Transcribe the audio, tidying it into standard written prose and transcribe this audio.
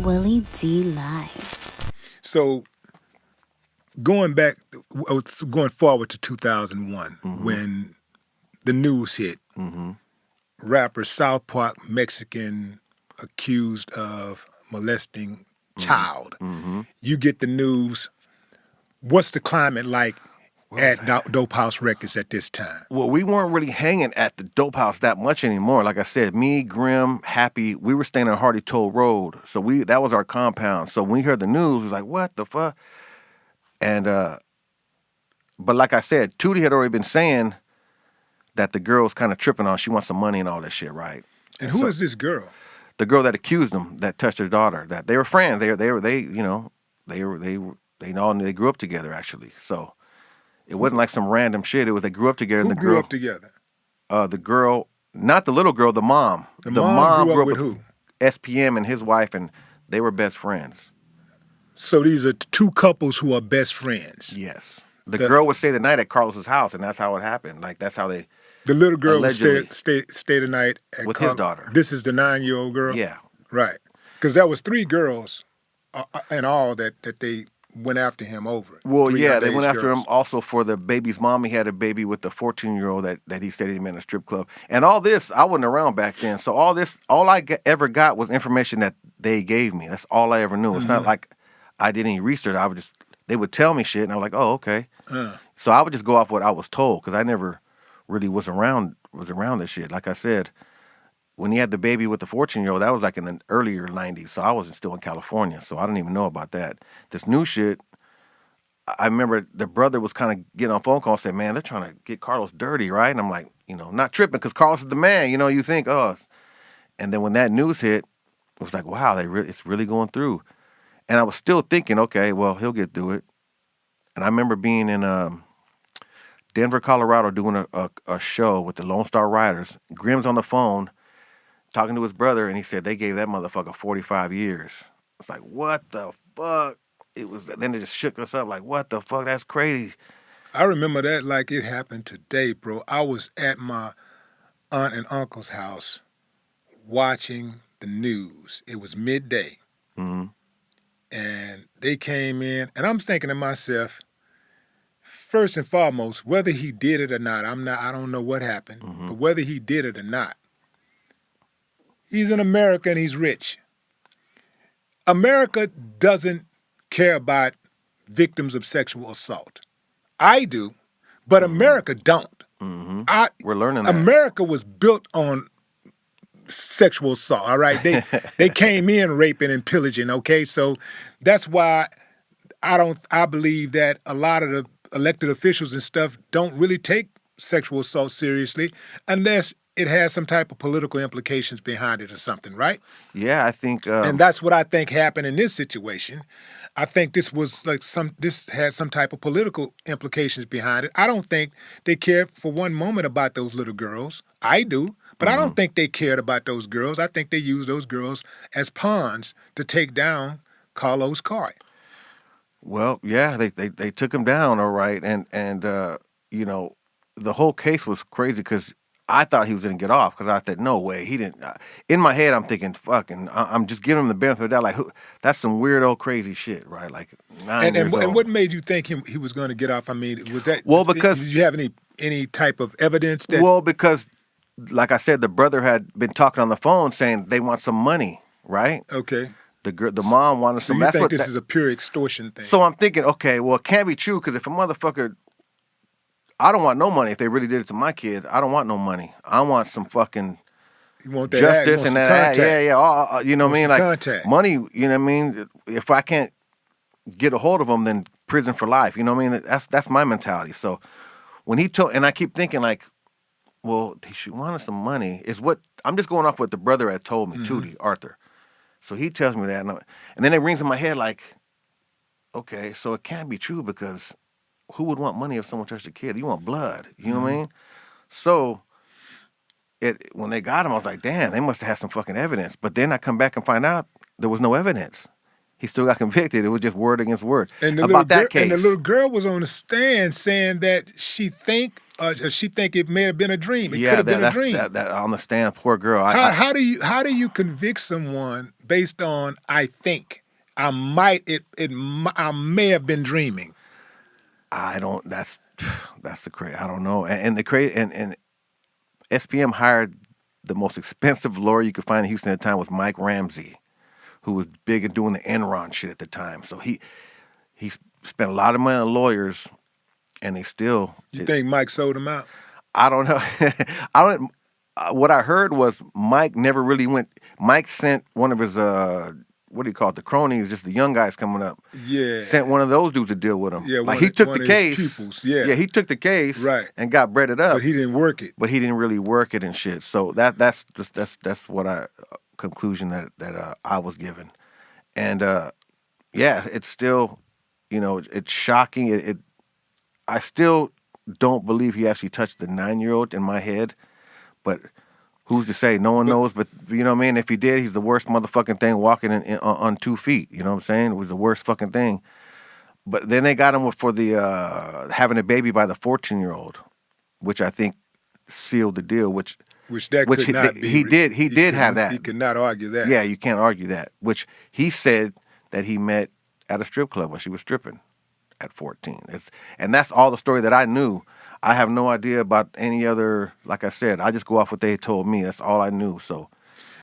Willie D Live. So going forward to 2001, when the news hit, rapper South Park Mexican accused of molesting child. You get the news. What's the climate like at Dope House Records at this time? Well, we weren't really hanging at the Dope House that much anymore. Like I said, me, Grim, Happy, we were staying on Hardy Toll Road. So that was our compound. So when we heard the news, it was like, what the fuck? And but like I said, Tootie had already been saying that the girl's kind of tripping on. She wants some money and all that shit, right? And who is this girl? The girl that accused them, that touched her daughter. That they were friends. They grew up together actually. So it wasn't like some random shit. It was they grew up together. Who grew up together? The girl, not the little girl, the mom. The mom grew up with who? SPM and his wife, and they were best friends. So these are two couples who are best friends. Yes. The girl would stay the night at Carlos's house, and that's how it happened. Like that's how they. The little girl would stay the night at with his daughter. This is the 9-year-old girl. Yeah. Right. Because there was 3 girls in all that they went after him over. Well, yeah, they went after him also for the baby's mom. He had a baby with the 14-year-old that he said he met in a strip club. And all this, I wasn't around back then. So all I ever got was information that they gave me. That's all I ever knew. It's not like I did any research. They would tell me shit, and I was like, oh, okay. So I would just go off what I was told, because I never really was around this shit. Like I said, when he had the baby with the 14-year-old, that was like in the earlier 90s, so I wasn't still in California, so I didn't even know about that. This new shit, I remember the brother was kind of getting on phone call and said, man, they're trying to get Carlos dirty, right? And I'm like, not tripping, because Carlos is the man, you think, oh. And then when that news hit, it was like, wow, it's really going through. And I was still thinking, okay, well, he'll get through it. And I remember being in Denver, Colorado, doing a show with the Lone Star Riders. Grim's on the phone talking to his brother, and he said they gave that motherfucker 45 years. It's like, what the fuck? Then it just shook us up like, what the fuck? That's crazy. I remember that like it happened today, bro. I was at my aunt and uncle's house watching the news. It was midday. And they came in, and I'm thinking to myself, first and foremost, whether he did it or not, I don't know what happened, but whether he did it or not, he's in America and he's rich. America doesn't care about victims of sexual assault. I do, but America don't. We're learning that. America was built on sexual assault, all right? They came in raping and pillaging, okay? So that's why I believe that a lot of the elected officials and stuff don't really take sexual assault seriously unless it has some type of political implications behind it or something, right? Yeah, I think and that's what I think happened in this situation. I think this had some type of political implications behind it. I don't think they cared for one moment about those little girls. I do. But I don't think they cared about those girls. I think they used those girls as pawns to take down Carlos Carr. Well, yeah, they took him down, all right, and the whole case was crazy because I thought he was gonna get off because I thought, no way, he didn't. In my head, I'm thinking, fucking, I'm just giving him the benefit of the doubt, like, that's some weirdo, crazy shit, right? Like 9 years old. And what made you think he was going to get off? I mean, was that because did you have any type of evidence that? Well, because, like I said, the brother had been talking on the phone saying they want some money, right? Okay. The mom wanted some. So you think this is a pure extortion thing? So I'm thinking, okay, well, it can't be true because if a motherfucker, I don't want no money. If they really did it to my kid, I don't want no money. I want some fucking you want that justice and that. Yeah. You know what I mean? Like contact. Money. You know what I mean? If I can't get a hold of them, then prison for life. You know what I mean? That's my mentality. So when he told, and I keep thinking like, well, she wanted some money. Is what I'm just going off what the brother had told me, Tootie, Arthur. So he tells me that, and then it rings in my head like, okay, so it can't be true because who would want money if someone touched a kid? You want blood, you know what I mean? So when they got him, I was like, damn, they must have had some fucking evidence. But then I come back and find out there was no evidence. He still got convicted. It was just word against word about that case. And the little girl was on the stand saying that she think it may have been a dream. It could have been a dream. That on the stand, poor girl. How do you convict someone based on I think. I may have been dreaming. I don't. That's the crazy. I don't know. And the crazy and SPM hired the most expensive lawyer you could find in Houston at the time was Mike Ramsey, who was big at doing the Enron shit at the time. So he spent a lot of money on lawyers, and they still. You think Mike sold him out? I don't know. I don't. What I heard was Mike never really went. Mike sent one of his what do you call it? The cronies, just the young guys coming up. Yeah. Sent one of those dudes to deal with him. Yeah, like he took the case. Pupils, yeah. He took the case. Right. And got breaded up. But he didn't work it. But he didn't really work it and shit. So that's what I conclusion that I was given, and yeah, it's still, it's shocking. I still don't believe he actually touched the 9-year-old in my head, but. Who's to say? No one knows, but you know what I mean? If he did, he's the worst motherfucking thing walking on 2 feet. You know what I'm saying? It was the worst fucking thing. But then they got him for the having a baby by the 14-year-old, which I think sealed the deal, which could not be. He did have that. You cannot argue that. Yeah, you can't argue that, which he said that he met at a strip club when she was stripping at 14. And that's all the story that I knew. I have no idea about any other, like I said, I just go off what they told me. That's all I knew. So